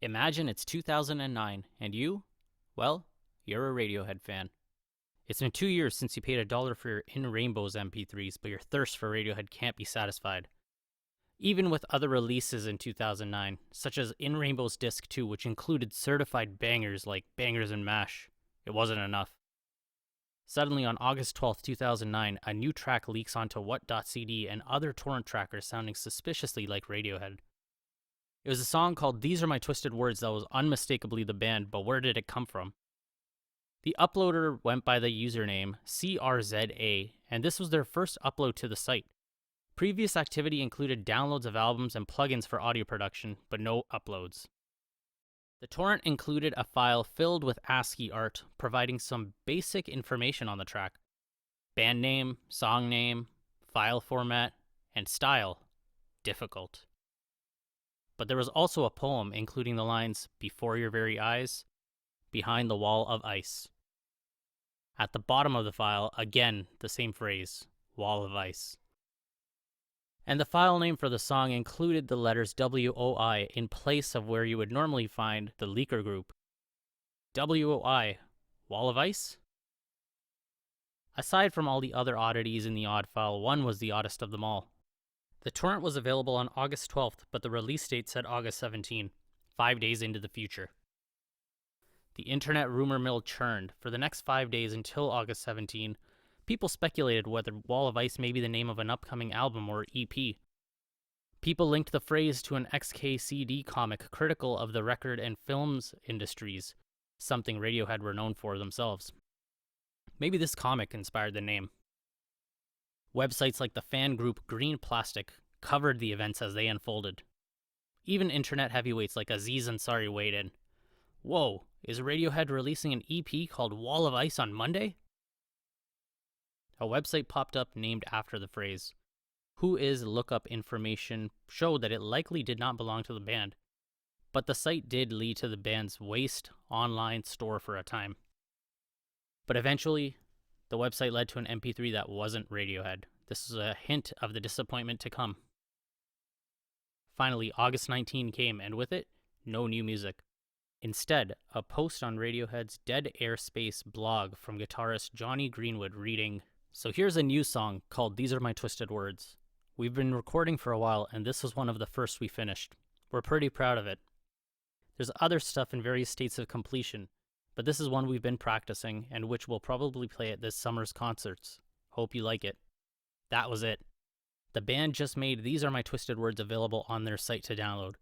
Imagine it's 2009, and you? Well, you're a Radiohead fan. It's been 2 years since you paid $1 for your In Rainbows MP3s, but your thirst for Radiohead can't be satisfied. Even with other releases in 2009, such as In Rainbows Disc 2, which included certified bangers like Bangers and Mash, it wasn't enough. Suddenly, on August 12, 2009, a new track leaks onto what.cd and other torrent trackers sounding suspiciously like Radiohead. It was a song called These Are My Twisted Words that was unmistakably the band, but where did it come from? The uploader went by the username CRZA, and this was their first upload to the site. Previous activity included downloads of albums and plugins for audio production, but no uploads. The torrent included a file filled with ASCII art, providing some basic information on the track. Band name, song name, file format, and style. Difficult. But there was also a poem including the lines, "Before your very eyes, behind the wall of ice." At the bottom of the file, again, the same phrase, wall of ice. And the file name for the song included the letters WOI in place of where you would normally find the leaker group. WOI, wall of ice? Aside from all the other oddities in the odd file, one was the oddest of them all. The torrent was available on August 12th, but the release date said August 17, 5 days into the future. The internet rumor mill churned. For the next 5 days until August 17, people speculated whether Wall of Ice may be the name of an upcoming album or EP. People linked the phrase to an XKCD comic critical of the record and films industries, something Radiohead were known for themselves. Maybe this comic inspired the name. Websites like the fan group Green Plastic covered the events as they unfolded. Even internet heavyweights like Aziz Ansari weighed in. Whoa, is Radiohead releasing an EP called Wall of Ice on Monday? A website popped up named after the phrase. Whois lookup information showed that it likely did not belong to the band, but the site did lead to the band's waste online store for a time. But eventually, the website led to an MP3 that wasn't Radiohead. This is a hint of the disappointment to come. Finally, August 19 came, and with it, no new music. Instead, a post on Radiohead's Dead Airspace blog from guitarist Johnny Greenwood reading, "So here's a new song called These Are My Twisted Words. We've been recording for a while, and this was one of the first we finished. We're pretty proud of it. There's other stuff in various states of completion, but this is one we've been practicing and which we'll probably play at this summer's concerts. Hope you like it." That was it. The band just made These Are My Twisted Words available on their site to download.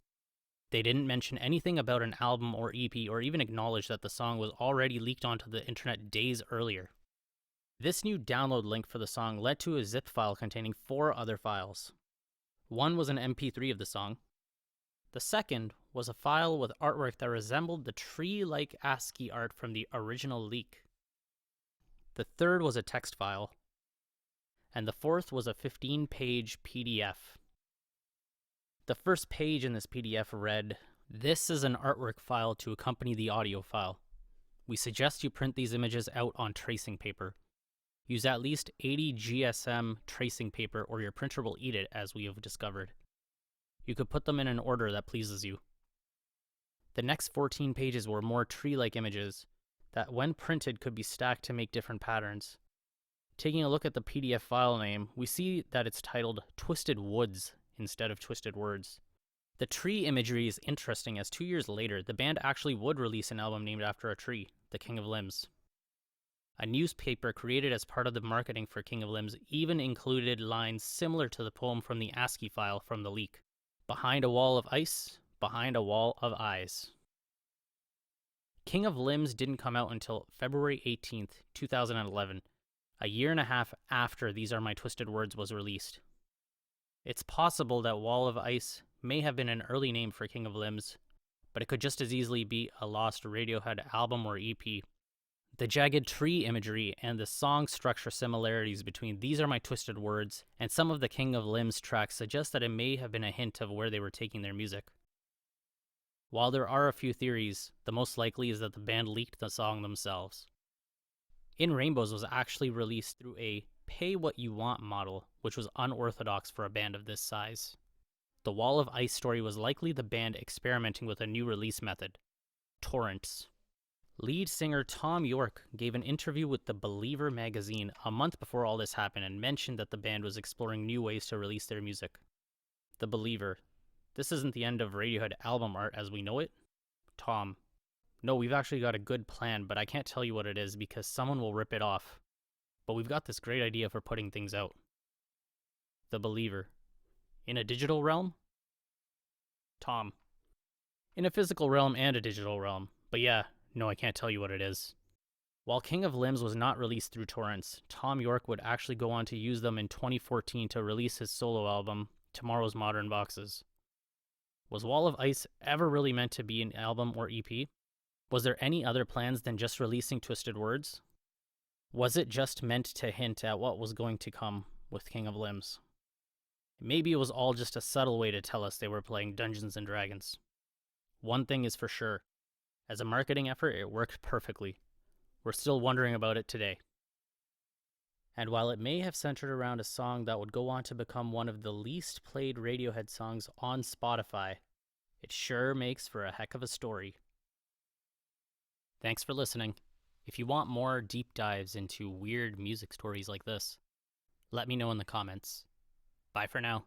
They didn't mention anything about an album or EP or even acknowledge that the song was already leaked onto the internet days earlier. This new download link for the song led to a zip file containing 4 other files. One was an MP3 of the song. The second was a file with artwork that resembled the tree-like ASCII art from the original leak. The third was a text file. And the fourth was a 15-page PDF. The first page in this PDF read, "This is an artwork file to accompany the audio file. We suggest you print these images out on tracing paper. Use at least 80 GSM tracing paper or your printer will eat it, as we have discovered. You could put them in an order that pleases you." The next 14 pages were more tree-like images that, when printed, could be stacked to make different patterns. Taking a look at the PDF file name, we see that it's titled Twisted Woods instead of Twisted Words. The tree imagery is interesting as 2 years later, the band actually would release an album named after a tree, the King of Limbs. A newspaper created as part of the marketing for King of Limbs even included lines similar to the poem from the ASCII file from the leak. Behind a wall of ice, behind a wall of eyes. King of Limbs didn't come out until February 18th, 2011, a year and a half after These Are My Twisted Words was released. It's possible that Wall of Ice may have been an early name for King of Limbs, but it could just as easily be a lost Radiohead album or EP. The jagged tree imagery and the song structure similarities between These Are My Twisted Words and some of the King of Limbs tracks suggest that it may have been a hint of where they were taking their music. While there are a few theories, the most likely is that the band leaked the song themselves. In Rainbows was actually released through a pay-what-you-want model, which was unorthodox for a band of this size. The Wall of Ice story was likely the band experimenting with a new release method: torrents. Lead singer Tom York gave an interview with The Believer magazine a month before all this happened and mentioned that the band was exploring new ways to release their music. The Believer. This isn't the end of Radiohead album art as we know it. Tom. No, we've actually got a good plan, but I can't tell you what it is because someone will rip it off. But we've got this great idea for putting things out. The Believer. In a digital realm? Tom. In a physical realm and a digital realm. But yeah, no, I can't tell you what it is. While King of Limbs was not released through torrents, Tom York would actually go on to use them in 2014 to release his solo album, Tomorrow's Modern Boxes. Was Wall of Ice ever really meant to be an album or EP? Was there any other plans than just releasing Twisted Words? Was it just meant to hint at what was going to come with King of Limbs? Maybe it was all just a subtle way to tell us they were playing Dungeons and Dragons. One thing is for sure. As a marketing effort, it worked perfectly. We're still wondering about it today. And while it may have centered around a song that would go on to become one of the least played Radiohead songs on Spotify, it sure makes for a heck of a story. Thanks for listening. If you want more deep dives into weird music stories like this, let me know in the comments. Bye for now.